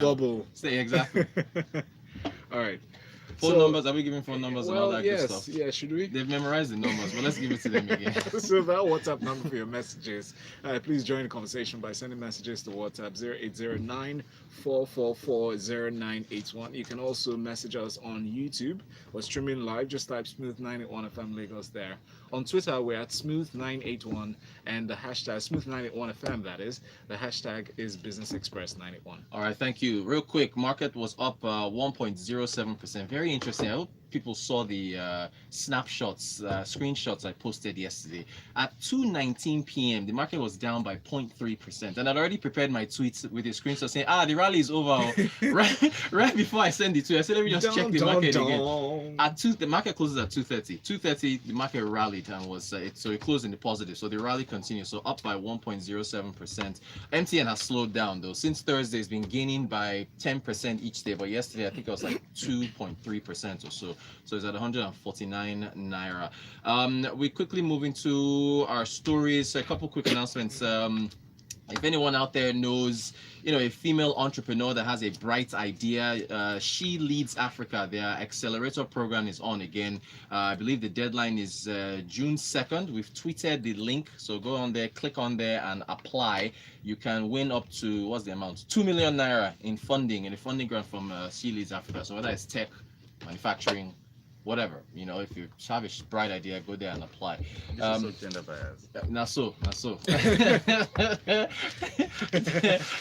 Bubble. Say exactly. All right. Phone So, numbers. Are we giving phone numbers and all well, that good yes, stuff? yeah. Should we? They've memorized the numbers, but let's give it to them again. So that WhatsApp number for your messages. Please join the conversation by sending messages to WhatsApp 0809 You can also message us on YouTube. We're streaming live. Just type Smooth 981 FM Lagos there. On Twitter, we're at Smooth 981 and the hashtag Smooth 981 FM. That is the hashtag is Business Express 981. All right, thank you. Real quick, market was up 1.07%. Very interesting. I hope people saw the snapshots, screenshots I posted yesterday. At 2:19 p.m., the market was down by 0.3%. And I'd already prepared my tweets with a screenshot saying, the rally is over. right before I send it to you, I said, let me just check the market again. At the market closes at 2:30. 2:30, the market rallied and was so it closed in the positive. So the rally continues. So up by 1.07%. MTN has slowed down though. Since Thursday, it's been gaining by 10% each day. But yesterday, I think it was like 2.3% or so. So it's at 149 naira. We quickly move into our stories. A couple quick announcements. If anyone out there knows, a female entrepreneur that has a bright idea, She Leads Africa. Their accelerator program is on again. I believe the deadline is June 2nd. We've tweeted the link, so go on there, click on there, and apply. You can win up to, what's the amount? 2 million naira in a funding grant from She Leads Africa. So whether it's tech, manufacturing, whatever, if you have a bright idea, go there and apply. This is so gender biased. Not so.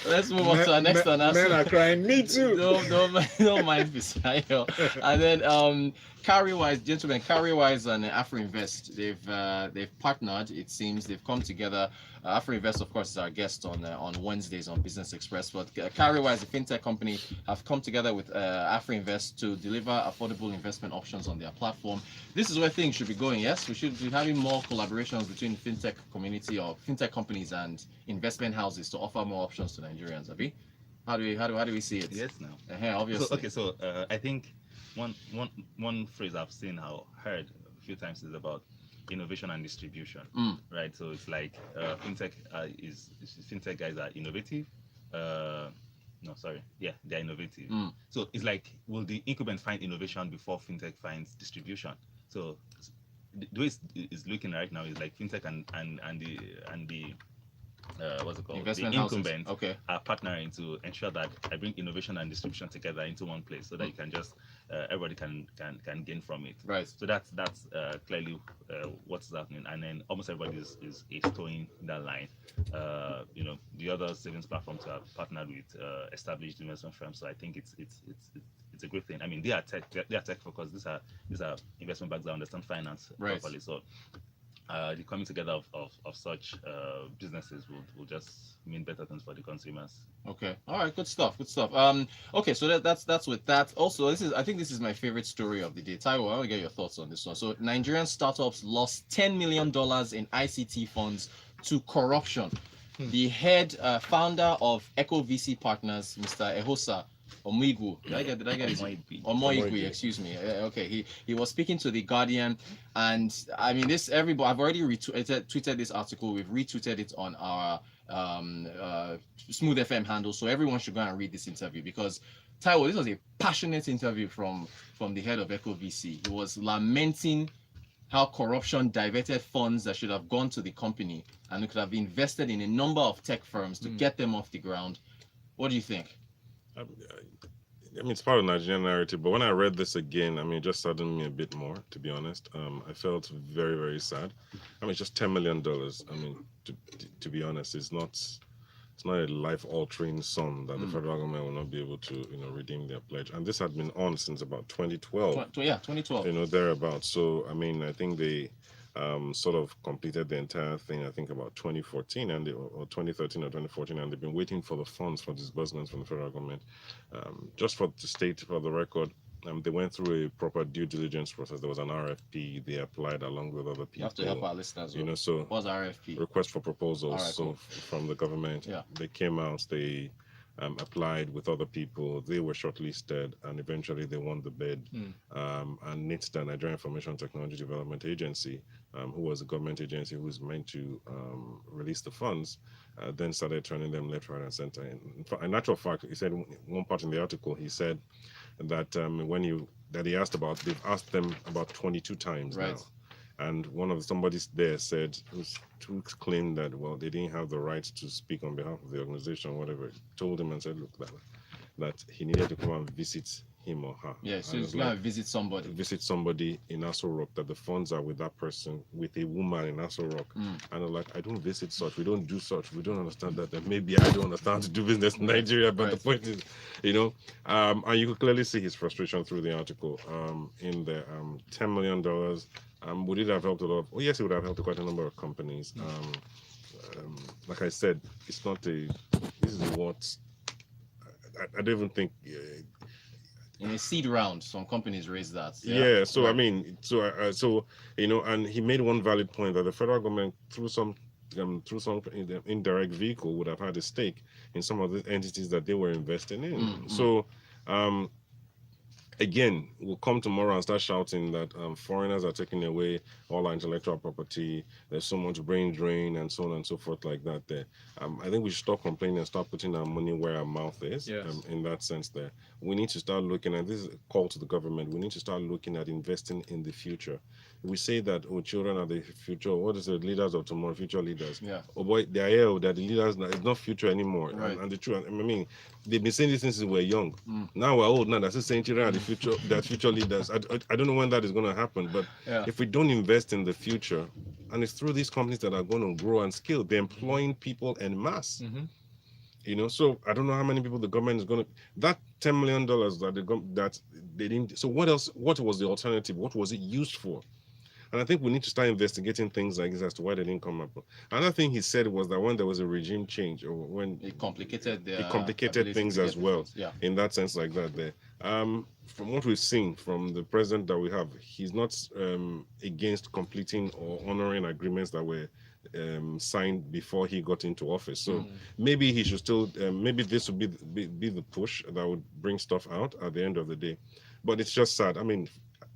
Let's move on to our next announcement. Men are crying. Me too. Don't mind Fisayo. And then Carrywise, gentlemen, Carrywise and AfroInvest, they've partnered. It seems they've come together. AfroInvest, of course, is our guest on Wednesdays on Business Express. But Carrywise, a fintech company, have come together with AfroInvest to deliver affordable investment options on their platform. This is where things should be going. Yes, we should be having more collaborations between fintech community or fintech companies and investment houses to offer more options to Nigerians. Abi, how do we see it? Yes, now. Obviously. So I think one phrase I've heard a few times is about innovation and distribution, right? So it's like fintech guys are innovative. They're innovative. So it's like, will the incumbent find innovation before fintech finds distribution? So the way it's looking right now is like fintech and the what's it called? Investment the incumbents houses. Okay. are partnering to ensure that I bring innovation and distribution together into one place, so that you can just everybody can gain from it. Right. So that's clearly what's happening, and then almost everybody is towing that line. The other savings platforms are partnered with established investment firms. So I think it's a great thing. I mean, they are tech focused. These are investment banks that understand finance properly. So the coming together of such businesses will just mean better things for the consumers. Okay. All right. Good stuff. Okay. So that's with that. Also, I think this is my favorite story of the day. Taiwo, I want to get your thoughts on this one. So Nigerian startups lost $10 million in ICT funds to corruption. The head founder of Echo VC Partners, Mr. Ehosa Omoigwu. Did I get his Omoigwu, excuse me. Okay, he was speaking to the Guardian, and I mean I've already tweeted this article. We've retweeted it on our Smooth FM handle, so everyone should go and read this interview, because Taiwo, this was a passionate interview from the head of Echo VC. He was lamenting how corruption diverted funds that should have gone to the company and it could have invested in a number of tech firms to get them off the ground. What do you think? I mean, it's part of the Nigerian narrative, but when I read this again, I mean, it just saddened me a bit more, to be honest. I felt very, very sad. I mean, it's just $10 million. I mean, to be honest, it's not a life-altering sum that the federal government will not be able to, redeem their pledge. And this had been on since about 2012. 2012. Thereabouts. So, I mean, I think they sort of completed the entire thing, I think about 2014 or 2013 or 2014, and they've been waiting for the funds for disbursements from the federal government. Just for the state, for the record, they went through a proper due diligence process. There was an RFP. They applied along with other people. You have to help our listeners. So what's RFP? Request for proposals. Right, cool. From the government. Yeah. They came out. They applied with other people. They were shortlisted, and eventually they won the bid. And NITSTA, Nigeria Information Technology Development Agency, who was a government agency who was meant to release the funds, then started turning them left, right, and center. In actual fact, he said one part in the article, he said that he asked about, they've asked them about 22 times now. And one of somebody there said, who claimed that, well, they didn't have the right to speak on behalf of the organization, whatever, told him and said, look, that he needed to come and visit him or her. Yeah, so he's going to visit somebody. Visit somebody in Aso Rock, that the funds are with that person, with a woman in Aso Rock. And they're like, I don't visit such, we don't do such, we don't understand that. And maybe I don't understand how to do business in Nigeria, but the point is, and you could clearly see his frustration through the article. In the $10 million, would it have helped a lot? Oh, yes, it would have helped quite a number of companies. Like I said, it's not this is what, I don't even think... in a seed round, some companies raise that. So right. I mean, and he made one valid point that the federal government, through some indirect vehicle, would have had a stake in some of the entities that they were investing in. So, again, we'll come tomorrow and start shouting that foreigners are taking away all our intellectual property. There's so much brain drain and so on and so forth like that there. I think we should stop complaining and start putting our money where our mouth is. Yes. In that sense there. We need to start looking, and this is a call to the government, we need to start looking at investing in the future. We say that, children are the future. What is the leaders of tomorrow? Future leaders. Yeah. Oh boy, they are here. They're the leaders now. It's not future anymore. Right. And the truth, I mean, they've been saying this since we were young. Now we're old now. They're still saying children are the future. That future leaders. I don't know when that is going to happen, but if we don't invest in the future, and it's through these companies that are going to grow and scale, they're employing people en masse. So I don't know how many people the government is going to. That $10 million that they didn't. So what else? What was the alternative? What was it used for? And I think we need to start investigating things like this as to why they didn't come up. Another thing he said was that when there was a regime change, or when it complicated things as well. Yeah. In that sense, like that, there. From what we've seen from the president that we have, he's not against completing or honoring agreements that were signed before he got into office. So maybe he should still. Maybe this would be the push that would bring stuff out at the end of the day. But it's just sad. I mean,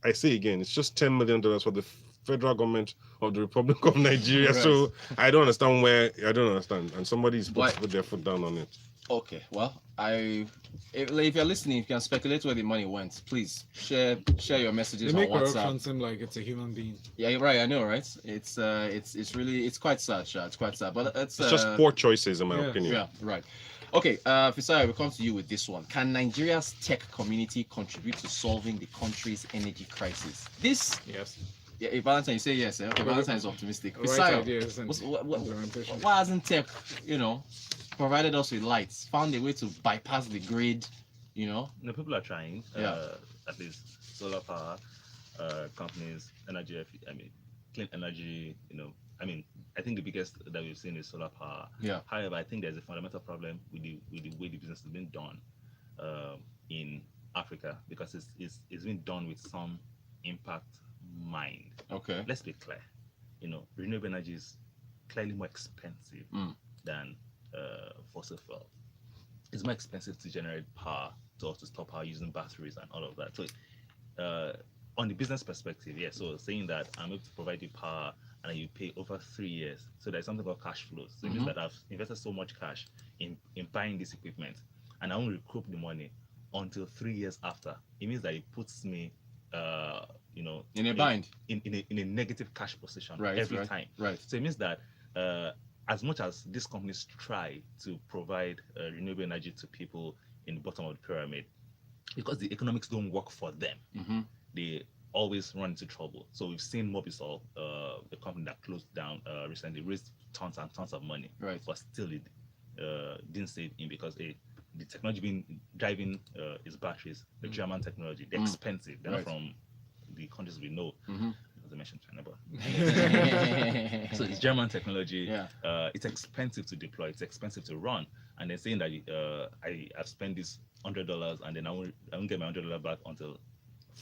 I say again, it's just $10 million for the federal government of the Republic of Nigeria. Right. So I don't understand and somebody's supposed to put their foot down on it. Okay, well, if you're listening, you can speculate where the money went. Please share your messages on WhatsApp. They make corruption seem like it's a human being. Yeah, you're right. I know, right? It's really quite sad. It's quite sad, but it's just poor choices, in my opinion. Yeah, right. Okay, Fisaya, we come to you with this one. Can Nigeria's tech community contribute to solving the country's energy crisis? This, yes. Yeah, Valentine, you say yes. Okay, Valentine is optimistic. Fisaya, why hasn't tech, provided us with lights, found a way to bypass the grid, No, people are trying. At least solar power companies, clean energy, I think the biggest that we've seen is solar power. Yeah. However, I think there's a fundamental problem with the way the business is being done in Africa, because it's been done with some impact mind. Okay. Let's be clear. Renewable energy is clearly more expensive than fossil fuel. It's more expensive to generate power, to store power using batteries and all of that. So on the business perspective, so saying that I'm able to provide you power and you pay over 3 years. So there's something called cash flows. So it means that I've invested so much cash in buying this equipment, and I won't recoup the money until 3 years after. It means that it puts me in a bind, in a negative cash position every time. Right. So it means that as much as these companies try to provide renewable energy to people in the bottom of the pyramid, because the economics don't work for them, they always run into trouble. So we've seen Mobisol, the company that closed down recently, raised tons and tons of money, but still it didn't save him, because the technology being driving his batteries, the German technology, they're expensive. They're not from the countries we know. As I mentioned, China, but so it's German technology. It's expensive to deploy. It's expensive to run. And they're saying that I've spent this $100 and then I won't get my $100 back until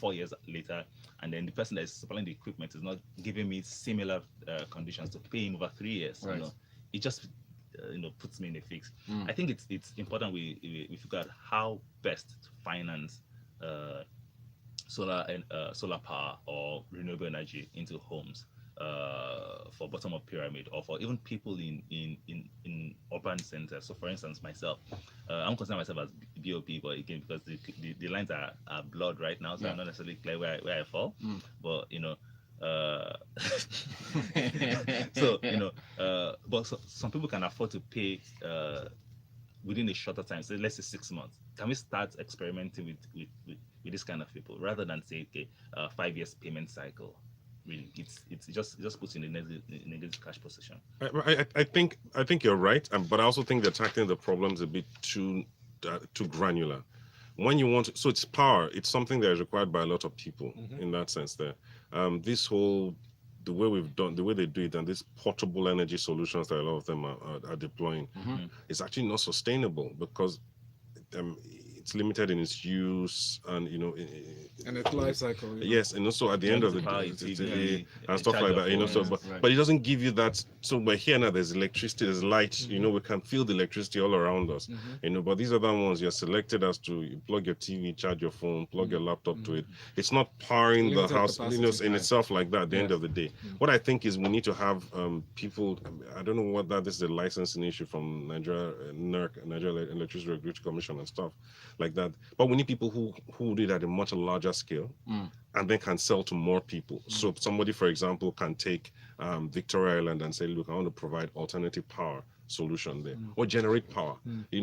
4 years later, and then the person that is supplying the equipment is not giving me similar conditions to pay him over 3 years. Right. It just puts me in a fix. Mm. I think it's important we figure out how best to finance solar and solar power or renewable energy into homes for bottom of pyramid, or for even people in urban centers. So for instance, myself, I'm considering myself as BOP, but again, because the lines are blurred right now, so Yeah. I'm not necessarily clear where I fall. Mm. But so but some people can afford to pay within a shorter time, so let's say 6 months. Can we start experimenting with this kind of people, rather than say, okay, 5 years payment cycle? Really, it just puts you in a negative cash position. I think you're right, but I also think they're tackling the problems a bit too granular. When you want, so it's power. It's something that is required by a lot of people in that sense. There, this whole the way they do it, and these portable energy solutions that a lot of them are deploying, it's actually not sustainable, because it's limited in its use, and And its life cycle. yes, and also at the end of the day and stuff like that, so but it doesn't give you that. So we're here now, there's electricity, there's light, we can feel the electricity all around us, but these other ones, you're selected as to you plug your TV, charge your phone, plug your laptop to it. It's not powering the Limited house capacity, in right. itself like that at the end of the day. What I think is we need to have people, I don't know what that this is, a licensing issue from Nigeria, NERC, Nigeria Electricity Regulatory Commission and stuff like that, but we need people who do it at a much larger scale, and then can sell to more people. So somebody, for example, can take Victoria Island and say, look, I want to provide alternative power solution there, or generate power.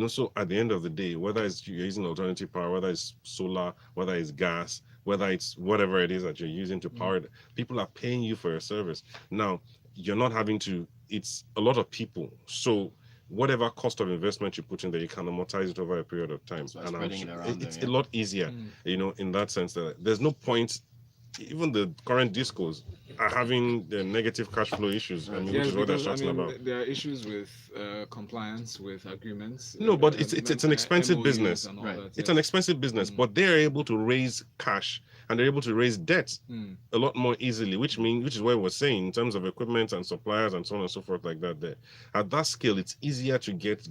So at the end of the day, whether it's you're using alternative power, whether it's solar, whether it's gas, whether it's whatever it is that you're using to power it, people are paying you for a service. Now, you're not having to, it's a lot of people. So whatever cost of investment you put in there, you can amortize it over a period of time. So And it's them, a lot easier, in that sense, that there's no point. Even the current discos are having the negative cash flow issues. Which is what they're talking about. There are issues with compliance with agreements. No, but it's an expensive MOUs business. and all Right. that, It's an expensive business, but they're able to raise cash, and they're able to raise debt a lot more easily, which is what we're saying in terms of equipment and suppliers and so on and so forth like that. There, at that scale, it's easier to get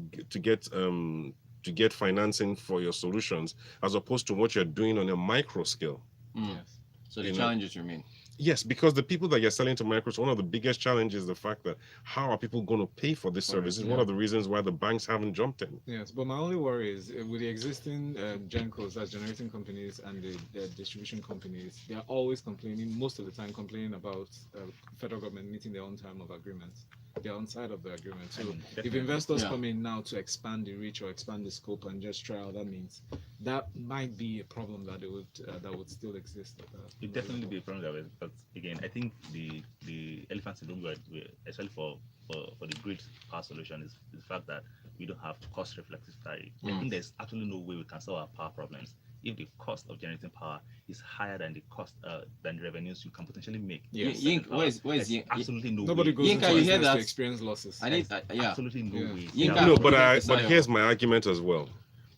financing for your solutions, as opposed to what you're doing on a micro scale. Yes. So the challenges remain. Yes, because the people that you're selling to micros, one of the biggest challenges is the fact that how are people going to pay for this service? Is one of the reasons why the banks haven't jumped in. Yes, but my only worry is with the existing gencos, that's generating companies, and the distribution companies, they are always complaining, most of the time complaining about federal government meeting their own term of agreements. They're on side of the agreement. So if investors come in now to expand the reach or expand the scope and just try out, that means that might be a problem that would still exist. It definitely be a problem, but again, I think the elephant in the room, especially for the grid power solution, is the fact that we don't have cost reflective tariff. I think there's absolutely no way we can solve our power problems if the cost of generating power is higher than the cost than the revenues you can potentially make. Yes. Where's absolutely no Nobody way. goes into you hear business that? to experience losses. Absolutely no way. No, but here's my argument as well.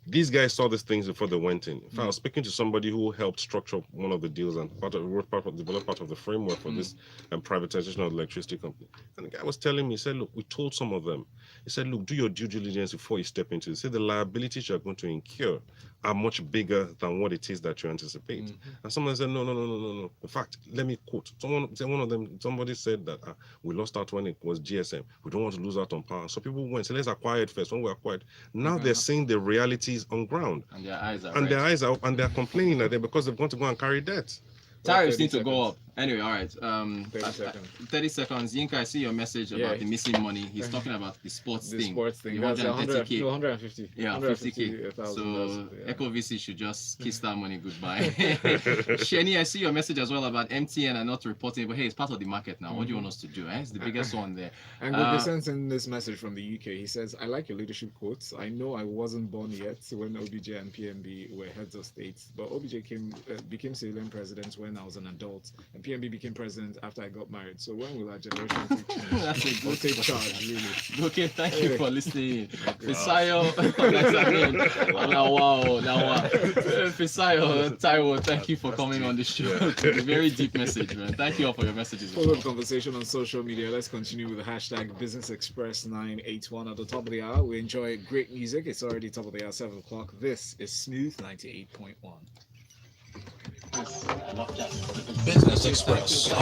These guys saw these things before they went in. If I was speaking to somebody who helped structure one of the deals and developed part of the framework for this privatization of the electricity company, and the guy was telling me, he said, look, we told some of them, he said, look, do your due diligence before you step into it. He said the liabilities you're going to incur are much bigger than what it is that you anticipate. And someone said, no. In fact, let me quote. Somebody said that we lost out when it was GSM. We don't want to lose out on power. So people went, so let's acquire it first. When we acquired, now they're seeing the realities on ground. And their eyes are their eyes are up, and they're complaining at them because they've got to go and carry debt. Tariffs need to go up. Anyway, all right. 30 seconds. 30 seconds. Yinka, I see your message about the missing money. He's talking about the sports The thing. sports thing. The That's 130K. 150. Yeah, 50K. So Echo VC should just kiss that money goodbye. Sheni, I see your message as well about MTN and not reporting, but hey, it's part of the market now. What do you want us to do? It's the biggest one there. And Gobe sent in this message from the UK. He says, I like your leadership quotes. I know I wasn't born yet when OBJ and PMB were heads of states, but OBJ became civilian president when I was an adult, and PNB became president after I got married. So when will our generation take, That's a good take question. charge, really? Okay, thank you for listening. Okay. Fisayo, thanks again. Now, Fisayo, Taiwo, thank you for That's coming deep. on the show. A very deep message, man. Thank you all for your messages. Follow the conversation on social media. Let's continue with the hashtag Business Express 981 at the top of the hour. We enjoy great music. It's already top of the hour, 7 o'clock. This is Smooth 98.1. Business Express.